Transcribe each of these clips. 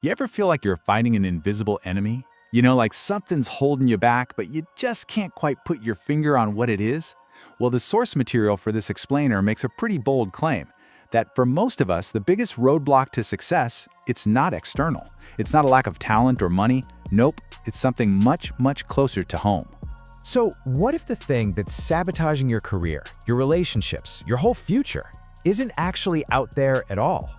You ever feel like you're fighting an invisible enemy? Like something's holding you back, but you just can't quite put your finger on what it is? Well, the source material for this explainer makes a pretty bold claim that for most of us, the biggest roadblock to success, it's not external. It's not a lack of talent or money. Nope, it's something much, much closer to home. So what if the thing that's sabotaging your career, your relationships, your whole future, isn't actually out there at all?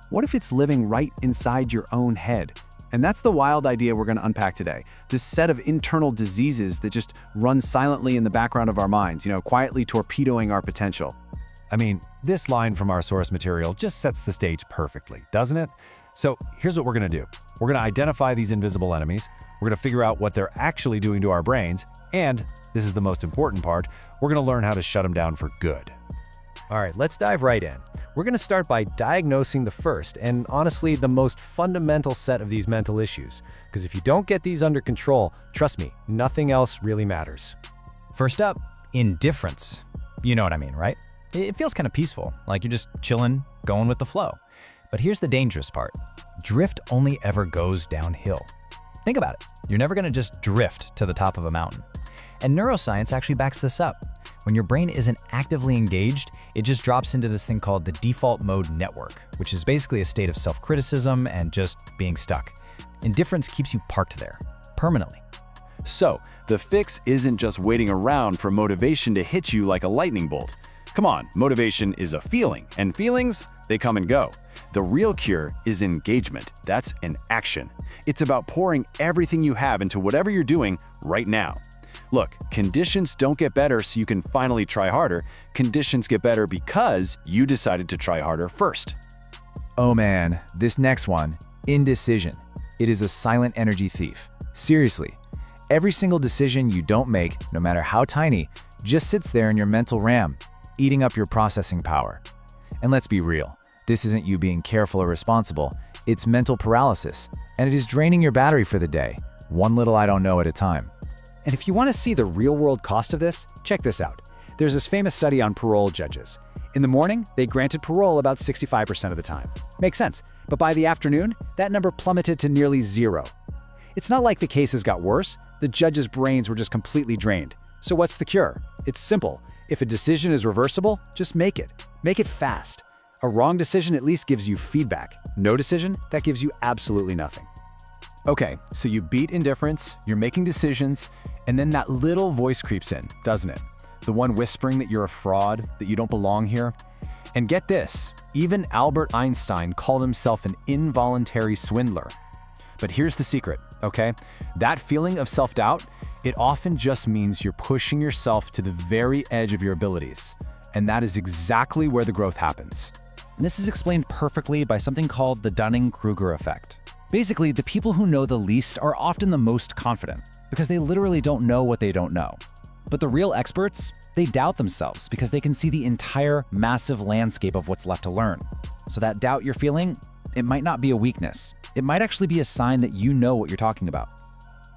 What if it's living right inside your own head? And that's the wild idea we're going to unpack today. This set of internal diseases that just run silently in the background of our minds, quietly torpedoing our potential. I mean, this line from our source material just sets the stage perfectly, doesn't it? So here's what we're going to do. We're going to identify these invisible enemies. We're going to figure out what they're actually doing to our brains. And this is the most important part, we're going to learn how to shut them down for good. All right, let's dive right in. We're going to start by diagnosing the first and honestly the most fundamental set of these mental issues. Because if you don't get these under control, trust me, nothing else really matters. First up, indifference. You know what I mean, right? It feels kind of peaceful, like you're just chilling, going with the flow. But here's the dangerous part. Drift only ever goes downhill. Think about it. You're never going to just drift to the top of a mountain. And neuroscience actually backs this up. When your brain isn't actively engaged, it just drops into this thing called the default mode network, which is basically a state of self-criticism and just being stuck. Indifference keeps you parked there, permanently. So, the fix isn't just waiting around for motivation to hit you like a lightning bolt. Come on, motivation is a feeling, and feelings, they come and go. The real cure is engagement. That's an action. It's about pouring everything you have into whatever you're doing right now. Look, conditions don't get better so you can finally try harder. Conditions get better because you decided to try harder first. Oh man, this next one, indecision. It is a silent energy thief. Seriously, every single decision you don't make, no matter how tiny, just sits there in your mental RAM, eating up your processing power. And let's be real, this isn't you being careful or responsible, it's mental paralysis, and it is draining your battery for the day, one little I don't know at a time. And if you want to see the real-world cost of this, check this out. There's this famous study on parole judges. In the morning, they granted parole about 65% of the time. Makes sense. But by the afternoon, that number plummeted to nearly zero. It's not like the cases got worse. The judges' brains were just completely drained. So what's the cure? It's simple. If a decision is reversible, just make it. Make it fast. A wrong decision at least gives you feedback. No decision, that gives you absolutely nothing. Okay, so you beat indifference, you're making decisions, and then that little voice creeps in, doesn't it? The one whispering that you're a fraud, that you don't belong here. And get this, even Albert Einstein called himself an involuntary swindler. But here's the secret, okay? That feeling of self-doubt, it often just means you're pushing yourself to the very edge of your abilities. And that is exactly where the growth happens. And this is explained perfectly by something called the Dunning-Kruger effect. Basically, the people who know the least are often the most confident because they literally don't know what they don't know. But the real experts, they doubt themselves because they can see the entire massive landscape of what's left to learn. So that doubt you're feeling, it might not be a weakness. It might actually be a sign that you know what you're talking about.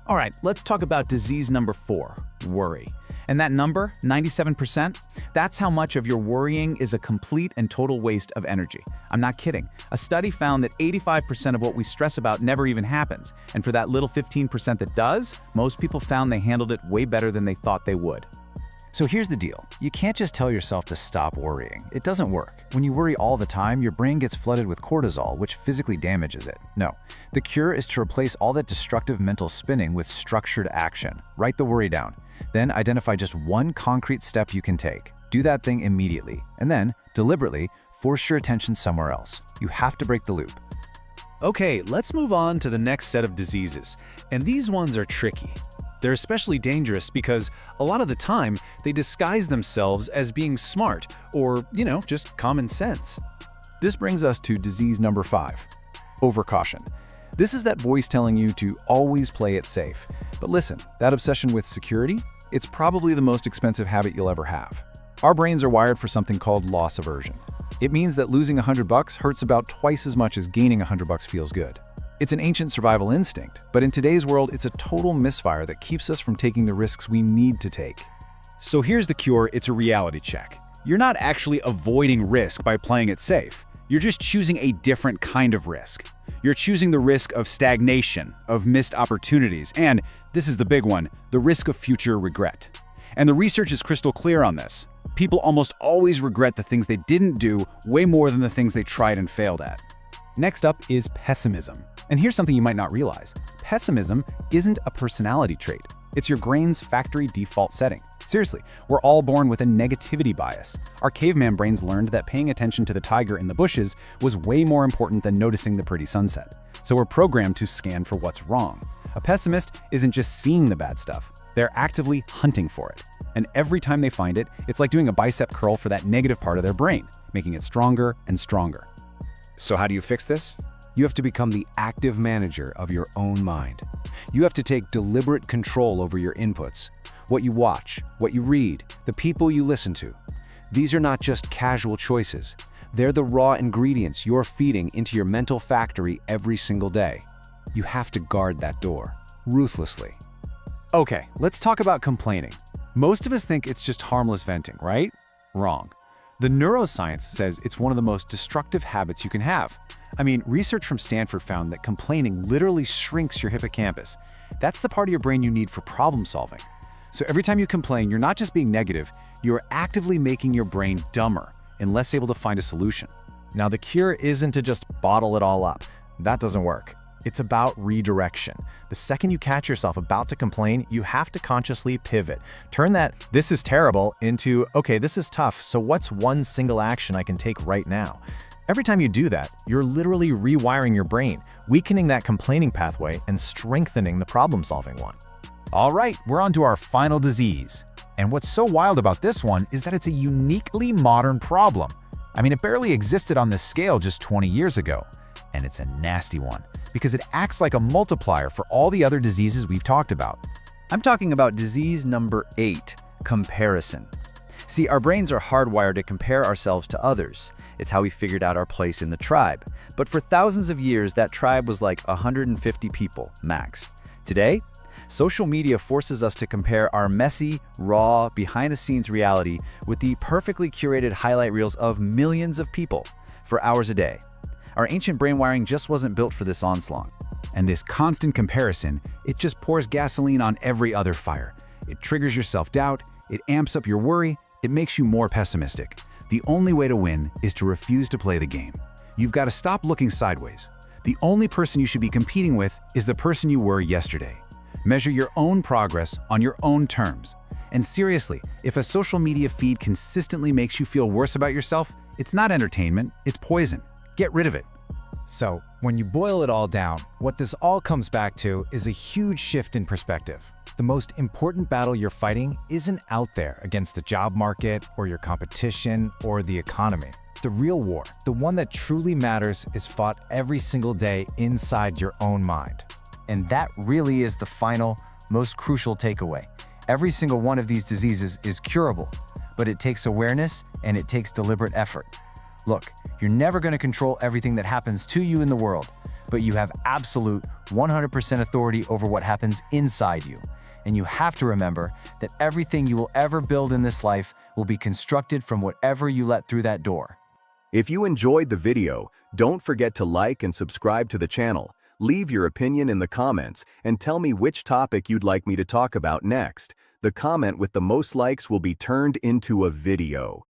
All right, let's talk about disease number 4, worry. And that number, 97%, that's how much of your worrying is a complete and total waste of energy. I'm not kidding. A study found that 85% of what we stress about never even happens. And for that little 15% that does, most people found they handled it way better than they thought they would. So here's the deal. You can't just tell yourself to stop worrying. It doesn't work. When you worry all the time, your brain gets flooded with cortisol, which physically damages it. No, the cure is to replace all that destructive mental spinning with structured action. Write the worry down. Then identify just one concrete step you can take. Do that thing immediately, and then, deliberately, force your attention somewhere else. You have to break the loop. Okay, let's move on to the next set of diseases. And these ones are tricky. They're especially dangerous because a lot of the time, they disguise themselves as being smart or, just common sense. This brings us to disease number 5, overcaution. This is that voice telling you to always play it safe. But listen, that obsession with security, it's probably the most expensive habit you'll ever have. Our brains are wired for something called loss aversion. It means that losing $100 hurts about twice as much as gaining $100 feels good. It's an ancient survival instinct, but in today's world, it's a total misfire that keeps us from taking the risks we need to take. So here's the cure, it's a reality check. You're not actually avoiding risk by playing it safe. You're just choosing a different kind of risk. You're choosing the risk of stagnation, of missed opportunities, and, this is the big one, the risk of future regret. And the research is crystal clear on this. People almost always regret the things they didn't do way more than the things they tried and failed at. Next up is pessimism. And here's something you might not realize. Pessimism isn't a personality trait. It's your brain's factory default setting. Seriously, we're all born with a negativity bias. Our caveman brains learned that paying attention to the tiger in the bushes was way more important than noticing the pretty sunset. So we're programmed to scan for what's wrong. A pessimist isn't just seeing the bad stuff. They're actively hunting for it. And every time they find it, it's like doing a bicep curl for that negative part of their brain, making it stronger and stronger. So how do you fix this? You have to become the active manager of your own mind. You have to take deliberate control over your inputs. What you watch, what you read, the people you listen to. These are not just casual choices. They're the raw ingredients you're feeding into your mental factory every single day. You have to guard that door, ruthlessly. Okay, let's talk about complaining. Most of us think it's just harmless venting, right? Wrong. The neuroscience says it's one of the most destructive habits you can have. I mean, research from Stanford found that complaining literally shrinks your hippocampus. That's the part of your brain you need for problem solving. So every time you complain, you're not just being negative, you're actively making your brain dumber and less able to find a solution. Now, the cure isn't to just bottle it all up. That doesn't work. It's about redirection. The second you catch yourself about to complain, you have to consciously pivot. Turn that "this is terrible" into "okay, this is tough, so what's one single action I can take right now?" Every time you do that, you're literally rewiring your brain, weakening that complaining pathway and strengthening the problem-solving one. All right, we're on to our final disease. And what's so wild about this one is that it's a uniquely modern problem. I mean, it barely existed on this scale just 20 years ago. And it's a nasty one, because it acts like a multiplier for all the other diseases we've talked about. I'm talking about disease number 8, comparison. See, our brains are hardwired to compare ourselves to others. It's how we figured out our place in the tribe. But for thousands of years, that tribe was like 150 people, max. Today, social media forces us to compare our messy, raw, behind-the-scenes reality with the perfectly curated highlight reels of millions of people for hours a day. Our ancient brain wiring just wasn't built for this onslaught. And this constant comparison, it just pours gasoline on every other fire. It triggers your self-doubt, it amps up your worry, it makes you more pessimistic. The only way to win is to refuse to play the game. You've got to stop looking sideways. The only person you should be competing with is the person you were yesterday. Measure your own progress on your own terms. And seriously, if a social media feed consistently makes you feel worse about yourself, it's not entertainment, it's poison. Get rid of it. So, when you boil it all down, what this all comes back to is a huge shift in perspective. The most important battle you're fighting isn't out there against the job market or your competition or the economy. The real war, the one that truly matters, is fought every single day inside your own mind. And that really is the final, most crucial takeaway. Every single one of these diseases is curable, but it takes awareness and it takes deliberate effort. Look, you're never going to control everything that happens to you in the world, but you have absolute 100% authority over what happens inside you. And you have to remember that everything you will ever build in this life will be constructed from whatever you let through that door. If you enjoyed the video, don't forget to like and subscribe to the channel. Leave your opinion in the comments and tell me which topic you'd like me to talk about next. The comment with the most likes will be turned into a video.